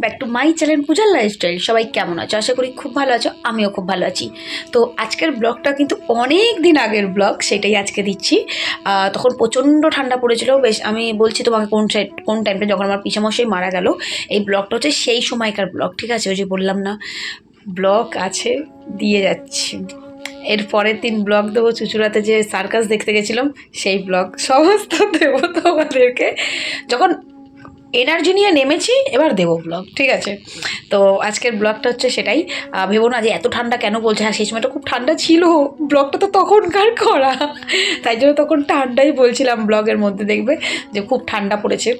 Back to my channel পূজার lifestyle. সবাই কেমন আছো? আশা করি খুব ভালো আছো, আমিও খুব ভালো আছি। তো আজকের ব্লগটা কিন্তু অনেক দিন আগের ব্লগ, সেটাই আজকে দিচ্ছি। তখন প্রচণ্ড ঠান্ডা পড়েছিল বেশ। আমি বলছি তোমাকে কোন টাইমটা, যখন আমার পিসামশাই মারা গেল। এই ব্লগটা হচ্ছে সেই সময়কার ব্লগ, ঠিক আছে? ওই যে বললাম না, ব্লগ আছে, দিয়ে যাচ্ছি। এর পরের দিন ব্লগ দেবো চুচুড়াতে যে সার্কাস দেখতে গেছিলাম, সেই ব্লগ সমস্ত দেবো তোমাদেরকে। যখন এনার্জি নিয়ে নেমেছি এবার দেবো ব্লগ, ঠিক আছে? তো আজকের ব্লগটা হচ্ছে সেটাই। ভেবো না যে এত ঠান্ডা কেন বলছে, হ্যাঁ সেই সময়টা খুব ঠান্ডা ছিল, ব্লগটা তো তখনকার করা, তাই জন্য তখন ঠান্ডাই বলছিলাম। ব্লগের মধ্যে দেখবে যে খুব ঠান্ডা পড়েছে।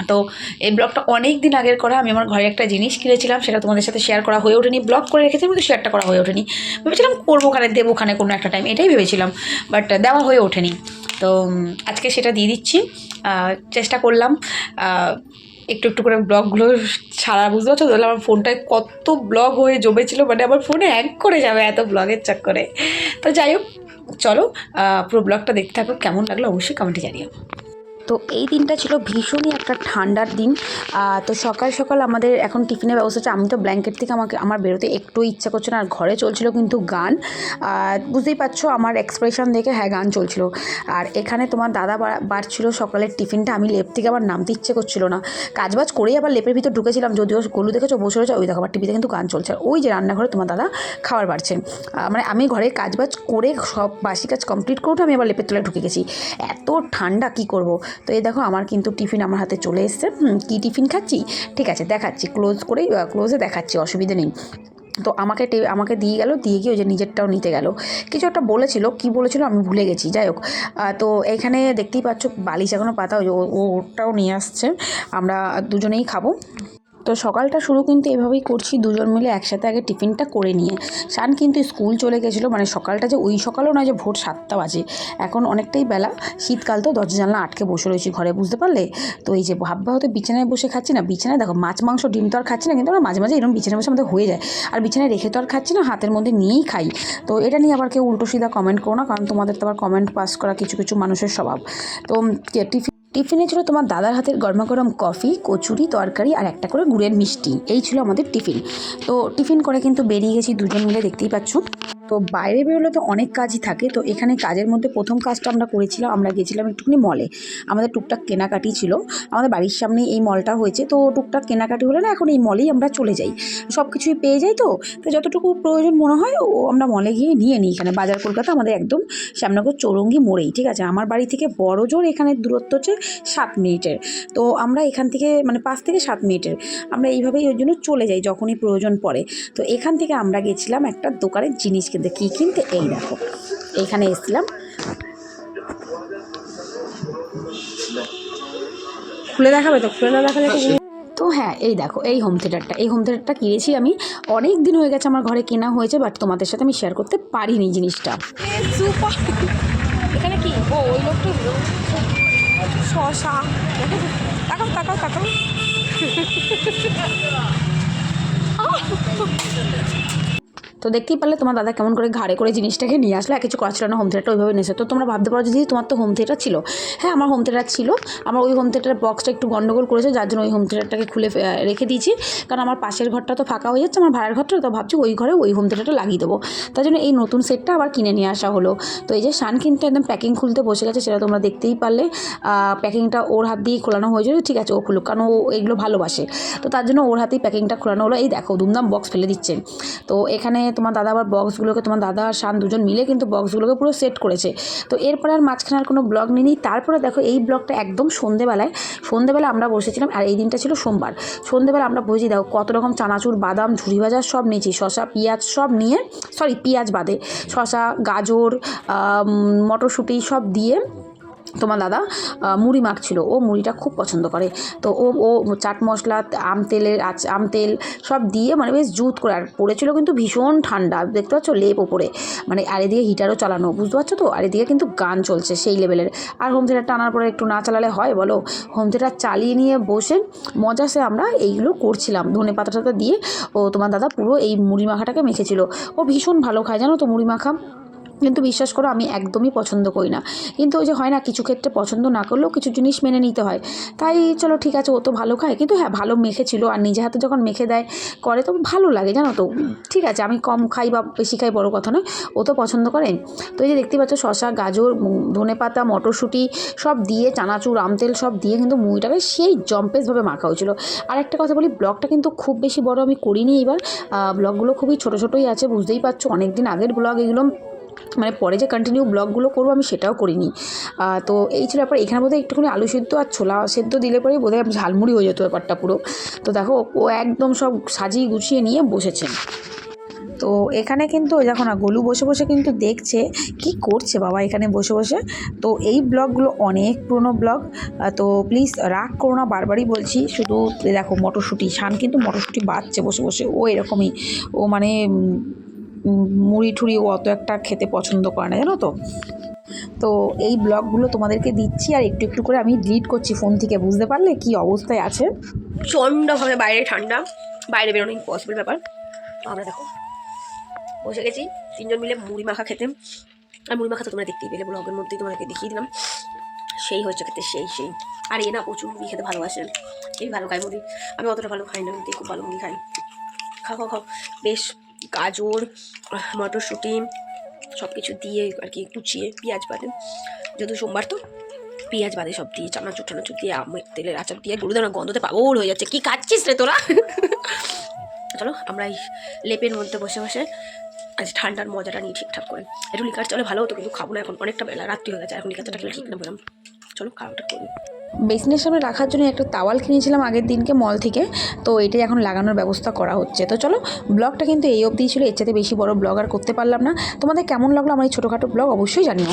তো এই ব্লগটা অনেক দিন আগের করা। আমি আমার ঘরে একটা জিনিস কিনেছিলাম, সেটা তোমাদের সাথে শেয়ার করা হয়ে ওঠেনি। ব্লগ করে রেখেছিলাম কিন্তু শেয়ারটা করা হয়ে ওঠেনি। ভেবেছিলাম করবো খানে, দেবো খানে কোনো একটা টাইম, এটাই ভেবেছিলাম, বাট দেওয়া হয়ে ওঠেনি। তো আজকে সেটা দিয়ে দিচ্ছি। চেষ্টা করলাম একটু একটু করে ব্লগগুলো ছাড়া, বুঝতে পারছো? তাহলে আমার ফোনটায় কত ব্লগ হয়ে জমেছিল, মানে আমার ফোনে হ্যাং করে যাবে এত ব্লগের চক্করে। তো যাই হোক, চলো পুরো ব্লগটা দেখতে থাকো। কেমন লাগলো অবশ্যই কমেন্টে জানিও। তো এই দিনটা ছিল ভীষণই একটা ঠান্ডার দিন। তো সকাল সকাল আমাদের এখন টিফিনের ব্যবস্থা হচ্ছে। আমি তো ব্ল্যাঙ্কেট থেকে আমার বেরোতে একটু ইচ্ছা করছে না, আর ঘরে চলছিল কিন্তু গান। বুঝতেই পারছো আমার এক্সপ্রেশন দেখে, হ্যাঁ গান চলছিল। আর এখানে তোমার দাদা বাড়ছিল সকালের টিফিনটা। আমি লেপ থেকে আবার নামতে ইচ্ছে করছিল না, কাজবাজ করেই আবার লেপের ভিতর ঢুকেছিলাম। যদিও গলু দেখেছো বসে রয়েছে, ওই দেখো আবার টিভিতে কিন্তু গান চলছে। ওই যে রান্নাঘরে তোমার দাদা খাবার বাড়ছেন। মানে আমি ঘরে কাজবাজ করে সব বাসি কাজ কমপ্লিট করে আমি আবার লেপের তলায় ঢুকে গেছি। এত ঠান্ডা কী করব। তো এই দেখো আমার কিন্তু টিফিন আমার হাতে চলে এসছে। কী টিফিন খাচ্ছি ঠিক আছে দেখাচ্ছি, ক্লোজে দেখাচ্ছি, অসুবিধে নেই। তো আমাকে দিয়ে গেল, দিয়ে গিয়ে ওই যে নিজেরটাও নিতে গেল। কিছু একটা বলেছিল, কী বলেছিল আমি ভুলে গেছি। যাই হোক, তো এখানে দেখতেই পাচ্ছ বালিশ এখনও পাতা, ওটাও নিয়ে আসছে। আমরা দুজনেই খাবো। তো সকালটা শুরু কিন্তু এভাবেই করছি, দুজন মিলে একসাথে আগে টিফিনটা করে নিয়ে। শান কিন্তু স্কুল চলে গেছিলো, মানে সকালটা যে ওই সকালও নয় যে ভোর 7টা বাজে, এখন অনেকটাই বেলা। শীতকাল তো দরজা জানলা আটকে বসে রয়েছি ঘরে, বুঝতে পারলে? তো এই যে ভাববা হতে বিছানায় বসে খাচ্ছি না, বিছানায় দেখো মাছ মাংস ডিম তো আর খাচ্ছি না, কিন্তু আমরা মাঝে মাঝে এরকম বিছানায় বসে আমাদের হয়ে যায়। আর বিছানায় রেখে তো আর খাচ্ছি না, হাতের মধ্যে নিয়েই খাই। তো এটা নিয়ে আবার কেউ উল্টো সিধা কমেন্ট করো না, কারণ তোমাদের তো আবার কমেন্ট পাস করা কিছু কিছু মানুষের স্বভাব। তো টিফিনে ছিল তোমার দাদার হাতের গরমা গরম কফি, কচুরি, তরকারি আর একটা করে গুড়ের মিষ্টি। এই ছিল আমাদের টিফিন। তো টিফিন করে কিন্তু বেরিয়ে গেছি দুজন মিলে, দেখতেই পাচ্ছ। তো বাইরে বেরোলে তো অনেক কাজই থাকে। তো এখানে কাজের মধ্যে প্রথম কাজটা আমরা করেছিলাম, আমরা গেছিলাম একটুখানি মলে। আমাদের টুকটাক কেনাকাটি ছিল, আমাদের বাড়ির সামনেই এই মলটা হয়েছে। তো টুকটাক কেনাকাটি হলে না এখন এই মলেই আমরা চলে যাই, সব কিছুই পেয়ে যাই। তো যতটুকু প্রয়োজন মনে হয় আমরা মলে গিয়ে নিয়ে নিই। এখানে বাজার কলকাতা আমাদের একদম শ্যামনগর চৌরঙ্গি মোড়েই, ঠিক আছে? আমার বাড়ি থেকে বড় জোর এখানে দূরত্ব হচ্ছে 7 মিনিটের। তো আমরা এখান থেকে মানে 5 থেকে 7 মিনিটের আমরা এইভাবেই ওই জন্য চলে যাই যখনই প্রয়োজন পড়ে। তো এখান থেকে আমরা গেছিলাম একটা দোকানের জিনিস কিনতে। কী কিনতে? এই দেখো এইখানে এসেছিলাম, খুলে দেখাবে তো? খুলে না দেখালে তো হ্যাঁ, এই দেখো এই হোম থিয়েটারটা কিনেছি আমি। অনেক দিন হয়ে গেছে আমার ঘরে কেনা হয়েছে, বাট তোমাদের সাথে আমি শেয়ার করতে পারিনি জিনিসটা। এখানে কি ওই লোকটা শশা, তাকাও তাকাও তাকাও। তো দেখতেই পারলে তোমার দাদা কেমন করে ঘাড়ে করে জিনিসটাকে নিয়ে আসলো। কিছু করা ছিল না, হোম থিয়েটারটা ওইভাবে নিয়েছে। তো তোমরা ভাবতে পারো যদি তোমার তো হোম থিয়েটার ছিল। হ্যাঁ আমার হোম থিয়েটার ছিল। আমার ওই হোম থিয়েটারের বক্সটা একটু গন্ডগোল করেছে, যার জন্য ওই হোম থিয়েটারটাকে খুলে রেখে দিয়েছি। কারণ আমার পাশের ঘরটা তো ফাঁকা হয়ে যাচ্ছে, আমার ভাড়ার ঘরটা, তো ভাবছি ওই ঘরে ওই হোম থিয়েটারটা লাগিয়ে দেবো। তার জন্য এই নতুন সেটটা আবার কিনে নিয়ে আসা হলো। তো এই যে শান কিন্তু একদম প্যাকিং খুলতে বসে গেছে, সেটা তোমরা দেখতেই পারলে। প্যাকিংটা ওর হাত দিয়েই খোলানো হয়েছিল, ঠিক আছে ও খুলুক, কারণ ও এগুলো ভালোবাসে। তো তার জন্য ওর হাতেই প্যাকিংটা খোলানো হলো। এই দেখো দুমদাম বক্স ফেলে দিচ্ছে। তো এখানে তোমার দাদা আবার বক্সগুলোকে, তোমার দাদা আর শান দুজন মিলে কিন্তু বক্সগুলোকে পুরো সেট করেছে। তো এরপরে আর মাঝখানে আর কোনো ব্লগ নিই। তারপরে দেখো এই ব্লগটা একদম সন্ধেবেলায় আমরা বসেছিলাম। আর এই দিনটা ছিল সোমবার। সন্ধেবেলা আমরা বসেছি, দেখো কত রকম চানাচুর, বাদাম, ঝুড়ি ভাজা সব নিয়েছি, শশা, পেঁয়াজ সব নিয়ে, সরি পেঁয়াজ বাদে, শশা, গাজর, মটরশুঁটি সব দিয়ে তোমার দাদা মুড়ি মাখছিল। ও মুড়িটা খুব পছন্দ করে। তো ও চাট মশলা, আম তেল সব দিয়ে মানে বেশ জুত করে। আর পড়েছিল কিন্তু ভীষণ ঠান্ডা, দেখতে পাচ্ছ লেপ ওপরে, মানে আর এদিকে হিটারও চালানো, বুঝতে পারছো তো? আর এদিকে কিন্তু গান চলছে সেই লেভেলের। আর হোম থিয়েটারটা আনার পরে একটু না চালালে হয় বলো? হোম থিয়েটার চালিয়ে নিয়ে বসে মজাসে আমরা এইগুলো করছিলাম, ধনে পাতা টাতা দিয়ে। ও তোমার দাদা পুরো এই মুড়ি মাখাটাকে মেখেছিল। ও ভীষণ ভালো খায় জানো তো মুড়ি মাখা। কিন্তু বিশ্বাস করো আমি একদমই পছন্দ করি না। কিন্তু ওই যে হয় না, কিছু ক্ষেত্রে পছন্দ না করলেও কিছু জিনিস মেনে নিতে হয়। তাই চলো ঠিক আছে, ও তো ভালো খায়, কিন্তু হ্যাঁ ভালো মেখেছিল, আর নিজে হাতে যখন মেখে দেয় করে তো ভালো লাগে জানো তো। ঠিক আছে, আমি কম খাই বা বেশি খাই বড় কথা নয়, ও তো পছন্দ করে। তো এই যে দেখতে পাচ্ছ শসা, গাজর, ধনেপাতা, মটরশুঁটি সব দিয়ে, চানাচুর, আমতেল সব দিয়ে কিন্তু মুড়িটাকে সেই জম্পেসভাবে মাখা হয়েছিল। আর একটা কথা বলি, ব্লগটা কিন্তু খুব বেশি বড় আমি করিনি এবার। ব্লগগুলো খুবই ছোটো ছোটোই আছে, বুঝতেই পারছো অনেক দিন আগের ব্লগ এগুলো। মানে পরে যে কন্টিনিউ ব্লগগুলো করবো আমি সেটাও করিনি। তো এই ছিল ব্যাপার। এখানে বোধহয় একটুখানি আলু সেদ্ধ আর ছোলা সেদ্ধ দিলে পরেই বোধহয় ঝালমুড়ি হয়ে যেত ব্যাপারটা পুরো। তো দেখো ও একদম সব সাজিয়ে গুছিয়ে নিয়ে বসেছে। তো এখানে কিন্তু দেখো না, গোলু বসে বসে কিন্তু দেখছে কি করছে বাবা এখানে বসে বসে। তো এই ব্লগগুলো অনেক পুরনো ব্লগ, তো প্লিজ রাগ করো না, বারবারই বলছি। শুধু দেখো মটরশুঁটি, শান কিন্তু মটরশুঁটি বাজছে বসে বসে, ও এরকমই। ও মানে মুড়ি ঠুড়ি ও অত একটা খেতে পছন্দ করে না জানো তো। তো এই ব্লগগুলো তোমাদেরকে দিচ্ছি, আর একটু একটু করে আমি ডিলিট করছি ফোন থেকে, বুঝতে পারলে কি অবস্থায় আছে। প্রচণ্ডভাবে বাইরে ঠান্ডা, বাইরে বেরোনো ইম্পসিবল ব্যাপার। আমরা দেখো বসে গেছি 3 জন মিলে মুড়ি মাখা খেতে। আর মুড়ি মাখা তো তোমরা দেখতেই পেলে, ব্লগের মধ্যেই তোমাদেরকে দেখিয়ে দিলাম। সেই হচ্ছে খেতে, সেই। আর এ না প্রচুর মুড়ি খেতে ভালোবাসে, এই ভালো খায় মুড়ি। আমি অতটা ভালো খাই না, কিন্তু খুব ভালো মুড়ি খাই। খাও বেশ। গাজর, মটরশুঁটি সব কিছু দিয়ে আর কি কুচিয়ে, পেঁয়াজ বাদে, যেহেতু সোমবার তো পেঁয়াজ বাদে সব দিয়ে, চানাচুর টানাচুর দিয়ে, আমের তেলের আচার দিয়ে, গরুদানা গন্ধতে পাগল হয়ে যাচ্ছে। কি খাচ্ছিস রে তোরা? চলো আমরা এই লেপের মধ্যে বসে বসে আজ ঠান্ডার মজাটা নিয়ে ঠিকঠাক করে। একটু লিকার চলে ভালো হতো, কিন্তু খাবো না এখন, অনেকটা বেলা রাত্রি হয়ে গেছে, এখন লিকার চাটা খেলে ঠিক না বললাম। চলো খাওয়াটা করি। বেসিনের সামনে রাখার জন্য একটা তাওয়াল কিনেছিলাম আগের দিনকে মল থেকে, তো এটাই এখন লাগানোর ব্যবস্থা করা হচ্ছে। তো চলো, ব্লগটা কিন্তু এই অবধিই ছিল, এর চাইতে বেশি বড় ব্লগ আর করতে পারলাম না। তোমাদের কেমন লাগলো আমার এই ছোটোখাটো ব্লগ অবশ্যই জানিও।